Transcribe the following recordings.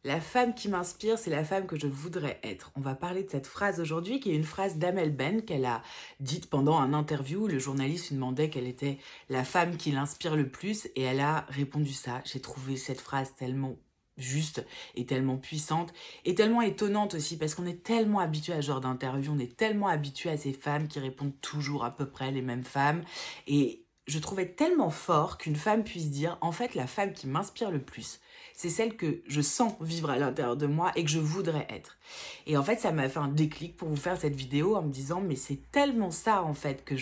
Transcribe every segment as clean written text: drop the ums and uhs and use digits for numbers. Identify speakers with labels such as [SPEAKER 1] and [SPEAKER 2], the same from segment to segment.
[SPEAKER 1] La femme qui m'inspire, c'est la femme que je voudrais être. On va parler de cette phrase aujourd'hui, qui est une phrase d'Amel Ben qu'elle a dite pendant un interview où le journaliste lui demandait quelle était la femme qui l'inspire le plus et elle a répondu ça. J'ai trouvé cette phrase tellement juste et tellement puissante et tellement étonnante aussi parce qu'on est tellement habitué à ce genre d'interview, on est tellement habitué à ces femmes qui répondent toujours à peu près les mêmes femmes et je trouvais tellement fort qu'une femme puisse dire en fait la femme qui m'inspire le plus c'est celle que je sens vivre à l'intérieur de moi et que je voudrais être. Et en fait, ça m'a fait un déclic pour vous faire cette vidéo en me disant, mais c'est tellement ça en fait que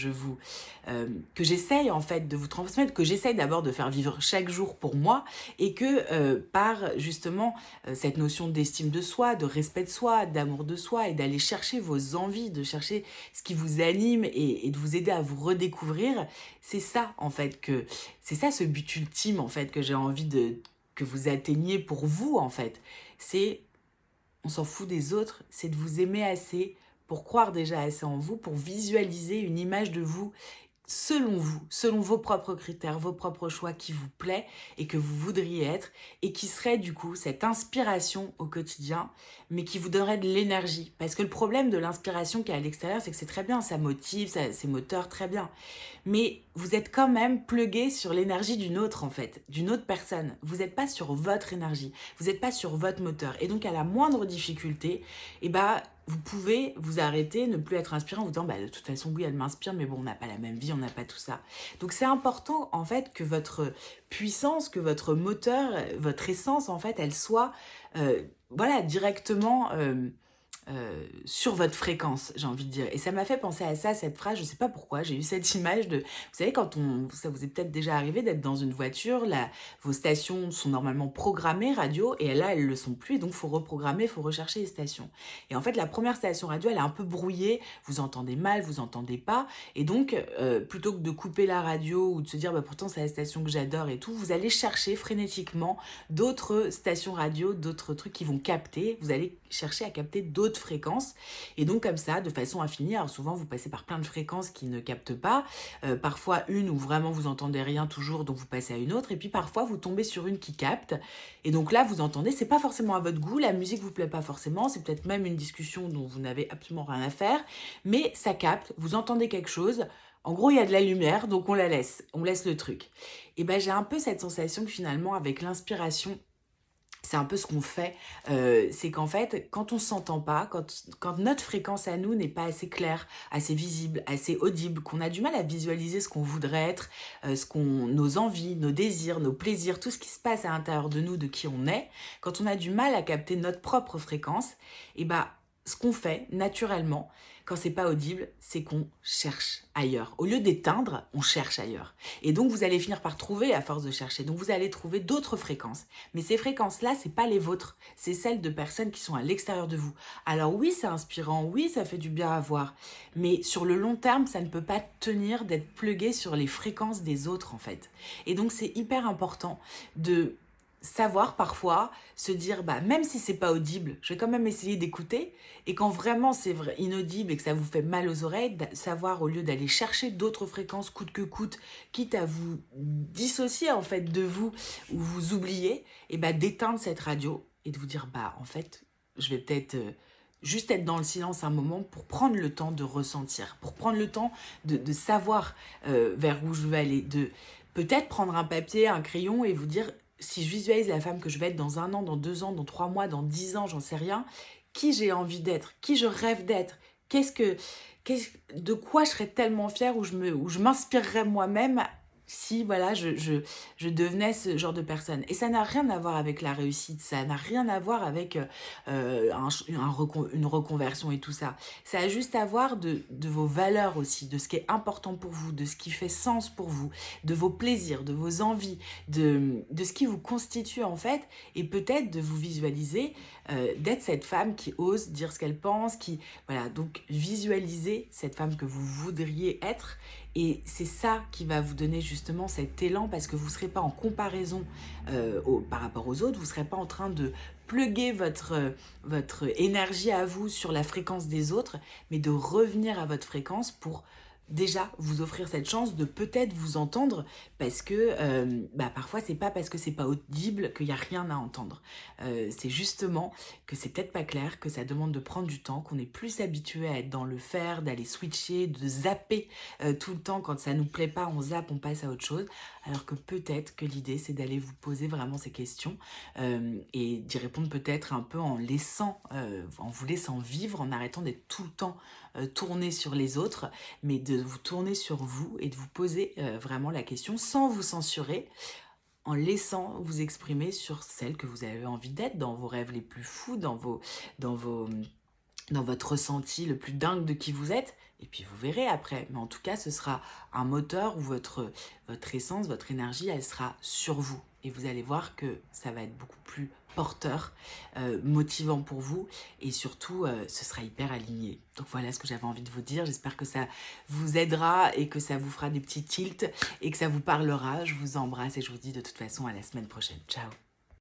[SPEAKER 1] j'essaye en fait de vous transmettre, que j'essaye d'abord de faire vivre chaque jour pour moi et que par justement cette notion d'estime de soi, de respect de soi, d'amour de soi et d'aller chercher vos envies, de chercher ce qui vous anime et de vous aider à vous redécouvrir, c'est ça en fait c'est ça ce but ultime en fait que j'ai envie que vous atteigniez pour vous en fait. C'est, on s'en fout des autres, c'est de vous aimer assez pour croire déjà assez en vous, pour visualiser une image de vous, selon vos propres critères, vos propres choix qui vous plaît et que vous voudriez être et qui serait du coup cette inspiration au quotidien, mais qui vous donnerait de l'énergie. Parce que le problème de l'inspiration qui est à l'extérieur, c'est que c'est très bien, ça motive, c'est moteur, très bien. Mais vous êtes quand même plugué sur l'énergie d'une autre en fait, d'une autre personne. Vous n'êtes pas sur votre énergie, vous n'êtes pas sur votre moteur. Et donc à la moindre difficulté, eh ben, vous pouvez vous arrêter, ne plus être inspirant en vous disant bah, de toute façon oui elle m'inspire mais bon on n'a pas la même vie, on n'a pas tout ça. Donc c'est important en fait que votre puissance, que votre moteur, votre essence en fait elle soit voilà directement sur votre fréquence, j'ai envie de dire. Et ça m'a fait penser à ça, cette phrase, je sais pas pourquoi, j'ai eu cette image de... Vous savez, ça vous est peut-être déjà arrivé d'être dans une voiture, vos stations sont normalement programmées radio, et là, elles le sont plus, et donc faut reprogrammer, faut rechercher les stations. Et en fait, la première station radio, elle est un peu brouillée, vous entendez mal, vous entendez pas, et donc, plutôt que de couper la radio, ou de se dire, bah pourtant c'est la station que j'adore et tout, vous allez chercher frénétiquement d'autres stations radio, d'autres trucs qui vont capter, vous allez chercher à capter d'autres fréquences et donc comme ça de façon infinie. Alors souvent vous passez par plein de fréquences qui ne captent pas, parfois une où vraiment vous entendez rien toujours donc vous passez à une autre et puis parfois vous tombez sur une qui capte et donc là vous entendez, c'est pas forcément à votre goût, la musique vous plaît pas forcément, c'est peut-être même une discussion dont vous n'avez absolument rien à faire, mais ça capte, vous entendez quelque chose. En gros, il y a de la lumière, donc on laisse le truc. Et ben j'ai un peu cette sensation que finalement avec l'inspiration, c'est un peu ce qu'on fait, c'est qu'en fait, quand on s'entend pas, quand notre fréquence à nous n'est pas assez claire, assez visible, assez audible, qu'on a du mal à visualiser ce qu'on voudrait être, nos envies, nos désirs, nos plaisirs, tout ce qui se passe à l'intérieur de nous, de qui on est, quand on a du mal à capter notre propre fréquence, et bah, ce qu'on fait naturellement, quand c'est pas audible, c'est qu'on cherche ailleurs. Au lieu d'éteindre, on cherche ailleurs. Et donc vous allez finir par trouver à force de chercher. Donc vous allez trouver d'autres fréquences. Mais ces fréquences-là, c'est pas les vôtres. C'est celles de personnes qui sont à l'extérieur de vous. Alors oui, c'est inspirant, oui, ça fait du bien à voir. Mais sur le long terme, ça ne peut pas tenir d'être plugué sur les fréquences des autres, en fait. Et donc c'est hyper important de savoir parfois se dire bah même si c'est pas audible, je vais quand même essayer d'écouter et quand vraiment c'est vrai, inaudible et que ça vous fait mal aux oreilles, savoir au lieu d'aller chercher d'autres fréquences coûte que coûte, quitte à vous dissocier en fait de vous ou vous oublier, et bah d'éteindre cette radio et de vous dire bah en fait je vais peut-être juste être dans le silence un moment pour prendre le temps de ressentir, pour prendre le temps de savoir vers où je vais aller, de peut-être prendre un papier, un crayon et vous dire si je visualise la femme que je vais être dans 1 an, dans 2 ans, dans 3 mois, dans 10 ans, j'en sais rien, qui j'ai envie d'être, qui je rêve d'être, de quoi je serais tellement fière où je m'inspirerais moi-même si voilà je devenais ce genre de personne. Et ça n'a rien à voir avec la réussite, ça n'a rien à voir avec une reconversion et tout ça. Ça a juste à voir de vos valeurs aussi, de ce qui est important pour vous, de ce qui fait sens pour vous, de vos plaisirs, de vos envies, de ce qui vous constitue en fait, et peut-être de vous visualiser d'être cette femme qui ose dire ce qu'elle pense, voilà, donc visualiser cette femme que vous voudriez être, et c'est ça qui va vous donner justement cet élan, parce que vous ne serez pas en comparaison par rapport aux autres, vous ne serez pas en train de pluguer votre énergie à vous sur la fréquence des autres, mais de revenir à votre fréquence pour déjà vous offrir cette chance de peut-être vous entendre parce que parfois c'est pas parce que c'est pas audible qu'il y a rien à entendre. C'est justement que c'est peut-être pas clair, que ça demande de prendre du temps, qu'on est plus habitué à être dans le faire, d'aller switcher, de zapper tout le temps. Quand ça nous plaît pas, on zappe, on passe à autre chose. Alors que peut-être que l'idée c'est d'aller vous poser vraiment ces questions et d'y répondre peut-être un peu en vous laissant vivre, en arrêtant d'être tout le temps tourné sur les autres, mais de vous tourner sur vous et de vous poser vraiment la question sans vous censurer, en laissant vous exprimer sur celle que vous avez envie d'être, dans vos rêves les plus fous, dans vos, dans votre ressenti le plus dingue de qui vous êtes, et puis vous verrez après. Mais en tout cas, ce sera un moteur où votre essence, votre énergie, elle sera sur vous. Et vous allez voir que ça va être beaucoup plus porteur, motivant pour vous, et surtout, ce sera hyper aligné. Donc voilà ce que j'avais envie de vous dire. J'espère que ça vous aidera et que ça vous fera des petits tilts et que ça vous parlera. Je vous embrasse et je vous dis de toute façon à la semaine prochaine. Ciao!